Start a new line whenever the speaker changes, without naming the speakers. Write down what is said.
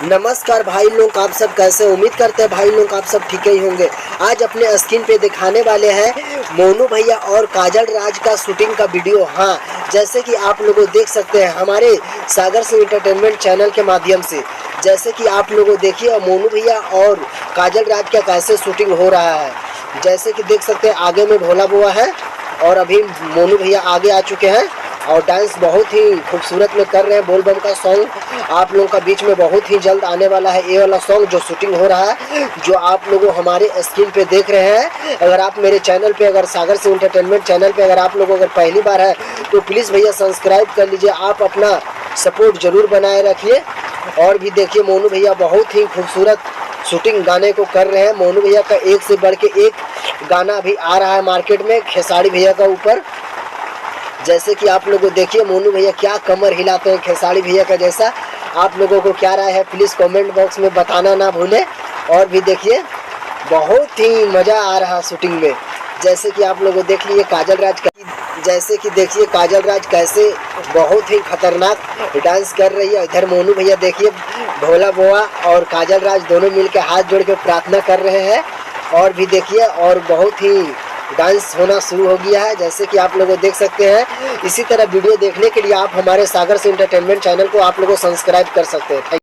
नमस्कार भाई लोग, आप सब कैसे? उम्मीद करते हैं भाई लोग आप सब ठीक ही होंगे। आज अपने स्क्रीन पे दिखाने वाले हैं मोनू भैया और काजल राज का शूटिंग का वीडियो। हाँ, जैसे कि आप लोगों देख सकते हैं हमारे सागर सिंह एंटरटेनमेंट चैनल के माध्यम से। जैसे कि आप लोगों देखिए मोनू भैया और काजल राज का कैसे शूटिंग हो रहा है। जैसे कि देख सकते हैं आगे में भोला बुआ है और अभी मोनू भैया आगे आ चुके हैं और डांस बहुत ही खूबसूरत में कर रहे हैं। बोल बम का सॉन्ग आप लोगों का बीच में बहुत ही जल्द आने वाला है। ये वाला सॉन्ग जो शूटिंग हो रहा है, जो आप लोगों हमारे स्क्रीन पे देख रहे हैं। अगर आप मेरे चैनल पे, अगर सागर सिंह एंटरटेनमेंट चैनल पे अगर आप लोगों अगर पहली बार है तो प्लीज़ भैया सब्सक्राइब कर लीजिए। आप अपना सपोर्ट ज़रूर बनाए रखिए। और भी देखिए मोनू भैया बहुत ही खूबसूरत शूटिंग गाने को कर रहे हैं। मोनू भैया का एक से बढ़ के एक गाना अभी आ रहा है मार्केट में खेसारी भैया का ऊपर। जैसे कि आप लोगों देखिए मोनू भैया क्या कमर हिलाते हैं खेसारी भैया का जैसा। आप लोगों को क्या राय है प्लीज़ कमेंट बॉक्स में बताना ना भूलें। और भी देखिए बहुत ही मज़ा आ रहा शूटिंग में। जैसे कि आप लोगों देख लीजिए काजल राज का, जैसे कि देखिए काजल राज कैसे बहुत ही खतरनाक डांस कर रही है। इधर मोनू भैया देखिए भोला बुआ और काजल राज दोनों मिलकर हाथ जोड़ के प्रार्थना कर रहे हैं। और भी देखिए और बहुत ही डांस होना शुरू हो गया है। जैसे कि आप लोग देख सकते हैं। इसी तरह वीडियो देखने के लिए आप हमारे सागर से एंटरटेनमेंट चैनल को आप लोगों सब्सक्राइब कर सकते हैं।